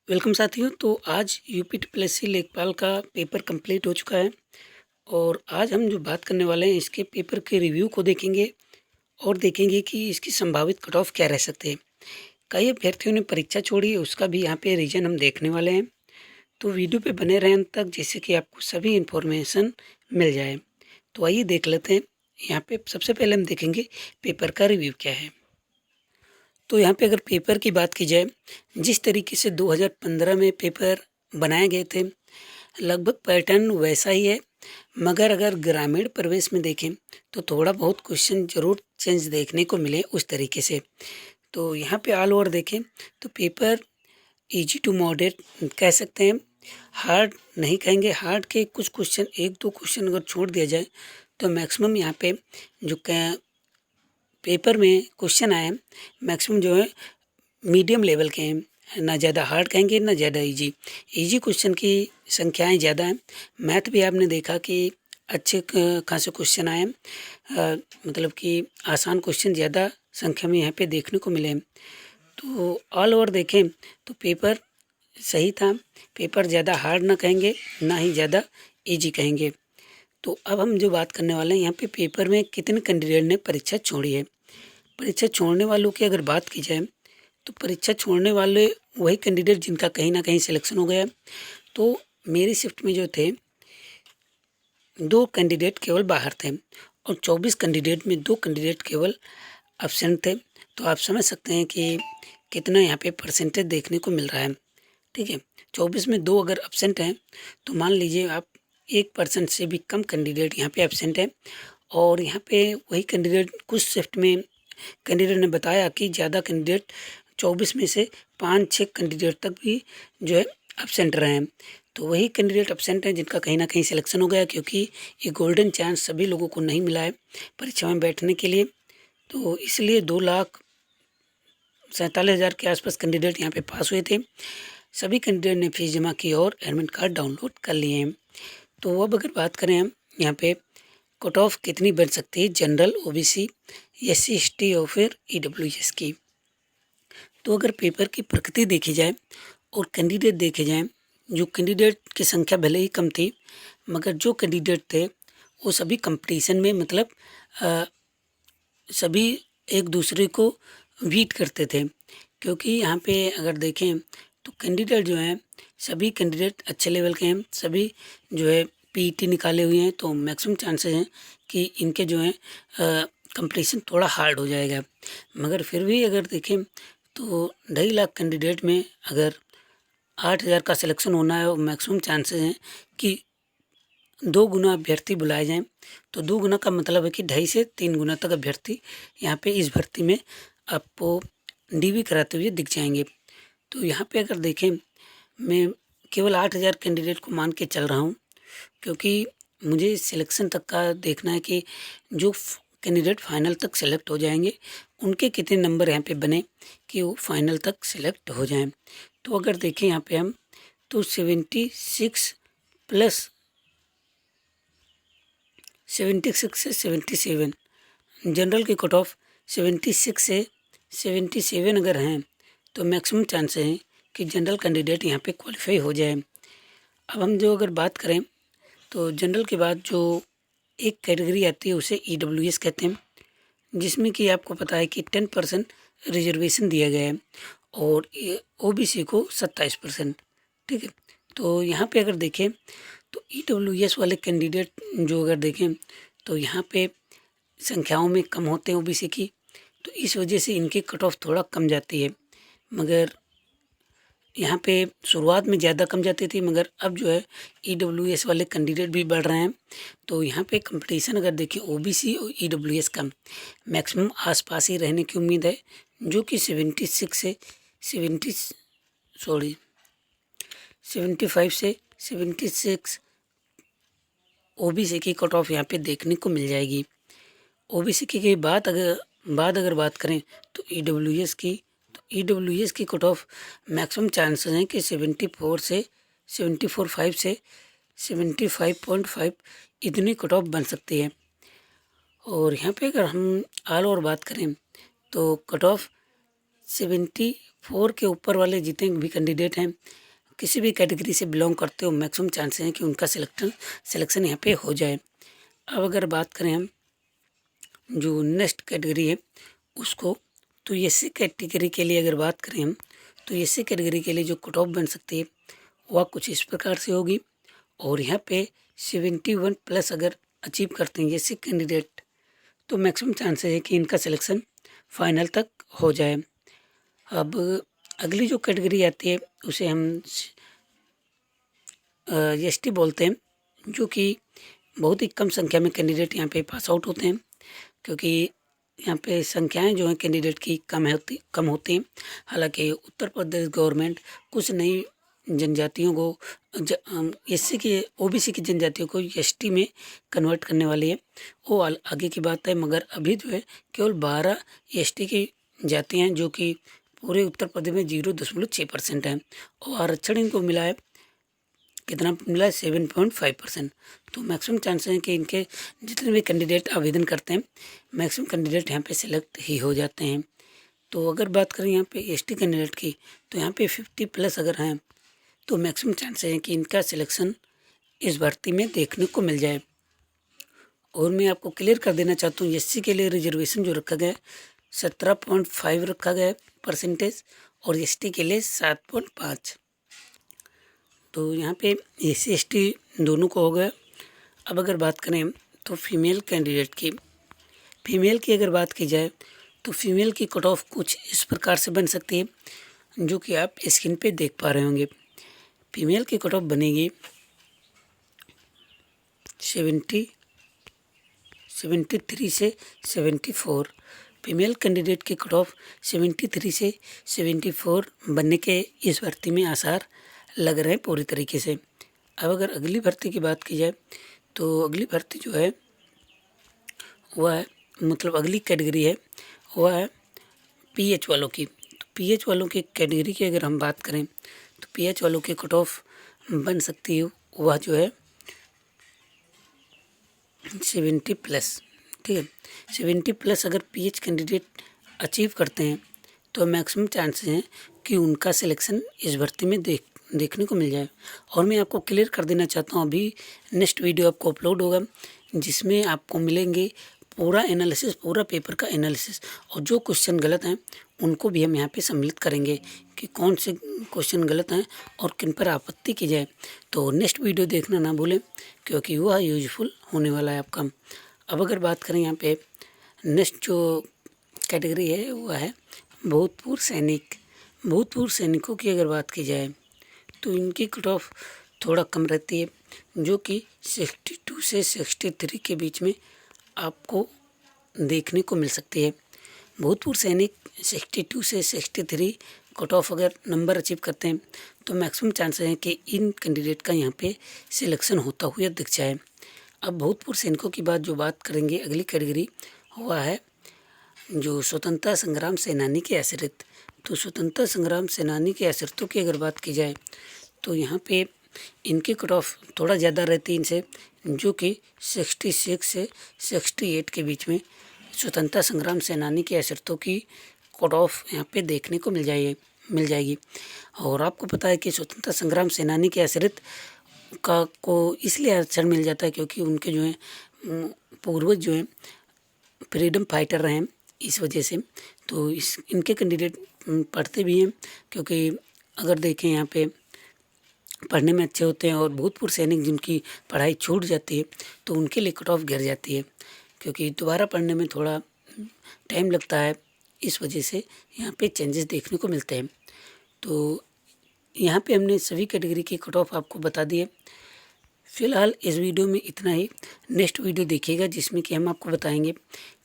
Welcome साथियों। तो आज यूपी ट्रिपल लेखपाल का पेपर कंप्लीट हो चुका है और आज हम जो बात करने वाले हैं इसके पेपर के रिव्यू को देखेंगे और देखेंगे कि इसकी संभावित कट ऑफ क्या रह सकते हैं। कई अभ्यर्थियों ने परीक्षा छोड़ी, उसका भी यहाँ पे रीजन हम देखने वाले हैं। तो वीडियो पे बने रहें अंत तक, जिससे कि आपको सभी इन्फॉर्मेशन मिल जाए। तो आइए देख लेते हैं। यहाँ पे सबसे पहले हम देखेंगे पेपर का रिव्यू क्या है। तो यहाँ पे अगर पेपर की बात की जाए, जिस तरीके से 2015 में पेपर बनाए गए थे लगभग पैटर्न वैसा ही है, मगर अगर ग्रामीण प्रवेश में देखें तो थोड़ा बहुत क्वेश्चन ज़रूर चेंज देखने को मिले उस तरीके से। तो यहाँ पे ऑल ओवर देखें तो पेपर इजी टू मॉडरेट कह सकते हैं, हार्ड नहीं कहेंगे। हार्ड के कुछ क्वेश्चन, एक दो क्वेश्चन अगर छोड़ दिया जाए तो मैक्सिमम यहाँ पे जो पेपर में क्वेश्चन आए मैक्सिमम जो है मीडियम लेवल के हैं, ना ज़्यादा हार्ड कहेंगे ना ज़्यादा इजी। इजी क्वेश्चन की संख्याएं ज़्यादा हैं। मैथ भी आपने देखा कि अच्छे खासे क्वेश्चन आए हैं, मतलब कि आसान क्वेश्चन ज़्यादा संख्या में यहाँ पे देखने को मिले हैं। तो ऑल ओवर देखें तो पेपर सही था। पेपर ज़्यादा हार्ड ना कहेंगे ना ही ज़्यादा इजी कहेंगे। तो अब हम जो बात करने वाले हैं, यहाँ पे पेपर में कितने कैंडिडेट ने परीक्षा छोड़ी है। परीक्षा छोड़ने वालों की अगर बात की जाए तो परीक्षा छोड़ने वाले वही कैंडिडेट जिनका कहीं ना कहीं सिलेक्शन हो गया। तो मेरी शिफ्ट में जो थे 2 कैंडिडेट केवल बाहर थे और 24 कैंडिडेट में 2 कैंडिडेट केवल एब्सेंट थे। तो आप समझ सकते हैं कि कितना यहाँ पे परसेंटेज देखने को मिल रहा है। ठीक है, 24 में 2 अगर एब्सेंट हैं तो मान लीजिए आप 1% से भी कम कैंडिडेट यहाँ पे एब्सेंट है। और यहाँ पे वही कैंडिडेट कुछ शिफ्ट में कैंडिडेट ने बताया कि ज़्यादा कैंडिडेट 24 में से 5-6 कैंडिडेट तक भी जो है एब्सेंट रहे हैं। तो वही कैंडिडेट एब्सेंट हैं जिनका कहीं ना कहीं सिलेक्शन हो गया, क्योंकि ये गोल्डन चांस सभी लोगों को नहीं मिला है परीक्षा में बैठने के लिए। तो इसलिए 2,47,000 के आसपास कैंडिडेट यहाँ पे पास हुए थे। सभी कैंडिडेट ने फीस जमा की और एडमिट कार्ड डाउनलोड कर लिए हैं। तो अब अगर बात करें हम यहाँ पे कट ऑफ कितनी बन सकती है जनरल, ओबीसी, एससी एसटी और फिर ईडब्ल्यूएस की। तो अगर पेपर की प्रकृति देखी जाए और कैंडिडेट देखे जाएं, जो कैंडिडेट की संख्या भले ही कम थी मगर जो कैंडिडेट थे वो सभी कंपटीशन में, मतलब सभी एक दूसरे को बीट करते थे। क्योंकि यहाँ पे अगर देखें तो कैंडिडेट जो हैं सभी कैंडिडेट अच्छे लेवल के हैं, सभी जो है पीईटी निकाले हुए हैं। तो मैक्सिमम चांसेस हैं कि इनके जो हैं कंपटीशन थोड़ा हार्ड हो जाएगा। मगर फिर भी अगर देखें तो 2.5 लाख कैंडिडेट में अगर 8,000 का सिलेक्शन होना है और मैक्सिमम चांसेस हैं कि 2 गुना अभ्यर्थी बुलाए जाएं। तो 2 गुना का मतलब है कि 2.5 से 3 गुना तक अभ्यर्थी यहाँ पे इस भर्ती में आपको डीवी कराते हुए दिख जाएंगे। तो यहाँ पे अगर देखें मैं केवल 8,000 कैंडिडेट को मान के चल रहा हूँ, क्योंकि मुझे सिलेक्शन तक का देखना है कि जो कैंडिडेट फाइनल तक सेलेक्ट हो जाएंगे उनके कितने नंबर यहाँ पे बने कि वो फाइनल तक सेलेक्ट हो जाएं। तो अगर देखें यहाँ पे हम तो 76 प्लस 76 से 77 जनरल की कट ऑफ 76 से 77 अगर हैं तो मैक्सिमम चांसेस हैं कि जनरल कैंडिडेट यहाँ पे क्वालिफाई हो जाए। अब हम जो अगर बात करें तो जनरल के बाद जो एक कैटेगरी आती है उसे ईडब्ल्यूएस कहते हैं, जिसमें कि आपको पता है कि 10% रिजर्वेशन दिया गया है और ओबीसी को 27%। ठीक है, तो यहाँ पे अगर देखें तो ईडब्ल्यूएस वाले कैंडिडेट जो अगर देखें तो यहाँ पे संख्याओं में कम होते हैं ओबीसी की, तो इस वजह से इनकी कट ऑफ थोड़ा कम जाती है। मगर यहाँ पे शुरुआत में ज़्यादा कम जाती थी, मगर अब जो है ईडब्ल्यूएस वाले कैंडिडेट भी बढ़ रहे हैं। तो यहाँ पे कंपटीशन अगर देखें ओबीसी और ईडब्ल्यूएस का मैक्सिमम आसपास ही रहने की उम्मीद है, जो कि 76 से 75 से 76 ओबीसी की कट ऑफ यहाँ पे देखने को मिल जाएगी। ओबीसी की बात अगर बात करें तो ईडब्ल्यूएस की कट ऑफ मैक्सिमम चांसेस हैं कि 74 से 74.5 से 75.5 इतनी कट ऑफ बन सकती है। और यहाँ पे अगर हम ऑल ओवर बात करें तो कट ऑफ 4 के ऊपर वाले जितने भी कैंडिडेट हैं, किसी भी कैटेगरी से बिलोंग करते हो, मैक्सिमम चांसेस हैं कि उनका सिलेक्शन यहाँ पे हो जाए। अब अगर बात करें हम जो नेक्स्ट कैटेगरी है उसको, तो एससी कैटेगरी के लिए अगर बात करें हम, तो एससी कैटेगरी के लिए जो कट ऑफ बन सकती है वह कुछ इस प्रकार से होगी। और यहाँ पे 71 प्लस अगर अचीव करते हैं एससी कैंडिडेट, तो मैक्सिमम चांसेस है कि इनका सिलेक्शन फाइनल तक हो जाए। अब अगली जो कैटेगरी आती है उसे हम एसटी बोलते हैं, जो कि बहुत ही कम संख्या में कैंडिडेट यहाँ पे पास आउट होते हैं, क्योंकि यहाँ पे संख्याएं जो हैं कैंडिडेट की कम होती हैं। हालांकि उत्तर प्रदेश गवर्नमेंट कुछ नई जनजातियों को एससी के ओबीसी की जनजातियों को एसटी में कन्वर्ट करने वाली है, वो आगे की बात है। मगर अभी जो है केवल 12 एसटी की जातियाँ हैं जो कि पूरे उत्तर प्रदेश में 0.6% हैं, और आरक्षण इनको मिला है, कितना मिला है 7.5%। तो मैक्सिमम चांसेस हैं कि इनके जितने भी कैंडिडेट आवेदन करते हैं मैक्सिमम कैंडिडेट यहाँ पे सिलेक्ट ही हो जाते हैं। तो अगर बात करें यहाँ पे एसटी कैंडिडेट की, तो यहाँ पे 50 प्लस अगर हैं तो मैक्सिमम चांसेस हैं कि इनका सिलेक्शन इस भर्ती में देखने को मिल जाए। और मैं आपको क्लियर कर देना चाहता हूँ, एससी के लिए रिजर्वेशन जो रखा गया है 17.5 रखा गया है परसेंटेज, और एसटी के लिए 7.5। तो यहाँ पे एससी एसटी दोनों को हो गया। अब अगर बात करें तो फीमेल कैंडिडेट की, फीमेल की अगर बात की जाए तो फीमेल की कट ऑफ कुछ इस प्रकार से बन सकती है, जो कि आप स्क्रीन पे देख पा रहे होंगे। फीमेल की कट ऑफ बनेगी 73 से 74। फीमेल कैंडिडेट की कट ऑफ 73 से 74 बनने के इस भर्ती में आसार लग रहे हैं पूरी तरीके से। अब अगर अगली भर्ती की बात की जाए तो अगली भर्ती जो है वह है, मतलब अगली कैटेगरी है वह है पीएच वालों की। तो पीएच वालों की कैटेगरी की अगर हम बात करें तो पीएच वालों की कट ऑफ बन सकती है वह जो है 70 प्लस। ठीक है, 70 प्लस अगर पीएच कैंडिडेट अचीव करते हैं तो मैक्सिमम चांसेस हैं कि उनका सिलेक्शन इस भर्ती में देखने को मिल जाए। और मैं आपको क्लियर कर देना चाहता हूँ, अभी नेक्स्ट वीडियो आपको अपलोड होगा जिसमें आपको मिलेंगे पूरा एनालिसिस, पूरा पेपर का एनालिसिस, और जो क्वेश्चन गलत हैं उनको भी हम यहाँ पे सम्मिलित करेंगे कि कौन से क्वेश्चन गलत हैं और किन पर आपत्ति की जाए। तो नेक्स्ट वीडियो देखना ना भूलें, क्योंकि वह यूजफुल होने वाला है आपका। अब अगर बात करें यहाँ पे नेक्स्ट जो कैटेगरी है वह है भूतपूर्व सैनिक। भूतपूर्व सैनिकों की अगर बात की जाए तो इनकी कट ऑफ थोड़ा कम रहती है, जो कि 62 से 63 के बीच में आपको देखने को मिल सकती है। भूतपूर्व सैनिक 62 से 63 कट ऑफ अगर नंबर अचीव करते हैं तो मैक्सिमम चांसेस हैं कि इन कैंडिडेट का यहाँ पे सिलेक्शन होता हुआ दिख जाए। अब भूतपूर्व सैनिकों की बात करेंगे, अगली कैटेगरी हुआ है जो स्वतंत्रता संग्राम सेनानी के आश्रित। तो स्वतंत्रता संग्राम सेनानी के आश्रितों की अगर बात की जाए तो यहाँ पे इनकी कट ऑफ थोड़ा ज़्यादा रहती है इनसे, जो कि 66 से 68 के बीच में स्वतंत्रता संग्राम सेनानी के आश्रितों की कट ऑफ यहाँ पे देखने को मिल जाएगी। और आपको पता है कि स्वतंत्रता संग्राम सेनानी के आश्रित को इसलिए आरक्षण मिल जाता है क्योंकि उनके जो हैं पूर्वज जो हैं फ्रीडम फाइटर रहे हैं, इस वजह से। तो इनके कैंडिडेट पढ़ते भी हैं, क्योंकि अगर देखें यहाँ पे पढ़ने में अच्छे होते हैं, और भूतपूर्व सैनिक जिनकी पढ़ाई छूट जाती है तो उनके लिए कट ऑफ गिर जाती है, क्योंकि दोबारा पढ़ने में थोड़ा टाइम लगता है, इस वजह से यहाँ पे चेंजेस देखने को मिलते हैं। तो यहाँ पे हमने सभी कैटेगरी की कट ऑफ आपको बता दी है। फ़िलहाल इस वीडियो में इतना ही। नेक्स्ट वीडियो देखिएगा जिसमें कि हम आपको बताएंगे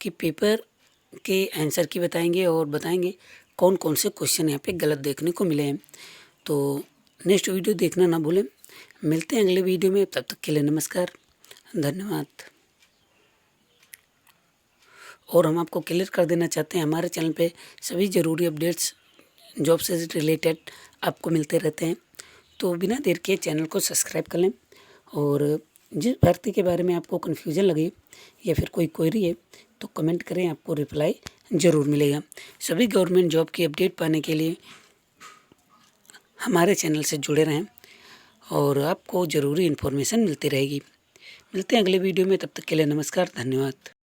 कि पेपर के आंसर की बताएंगे, और बताएंगे कौन कौन से क्वेश्चन यहाँ पे गलत देखने को मिले हैं। तो नेक्स्ट वीडियो देखना ना भूलें। मिलते हैं अगले वीडियो में, तब तक के लिए नमस्कार, धन्यवाद। और हम आपको क्लियर कर देना चाहते हैं, हमारे चैनल पे सभी ज़रूरी अपडेट्स जॉब से रिलेटेड आपको मिलते रहते हैं। तो बिना देर के चैनल को सब्सक्राइब कर लें, और जिस भर्ती के बारे में आपको कन्फ्यूज़न लगे या फिर कोई क्वेरी है तो कमेंट करें, आपको रिप्लाई ज़रूर मिलेगा। सभी गवर्नमेंट जॉब की अपडेट पाने के लिए हमारे चैनल से जुड़े रहें और आपको ज़रूरी इन्फॉर्मेशन मिलती रहेगी। मिलते हैं अगले वीडियो में, तब तक के लिए नमस्कार, धन्यवाद।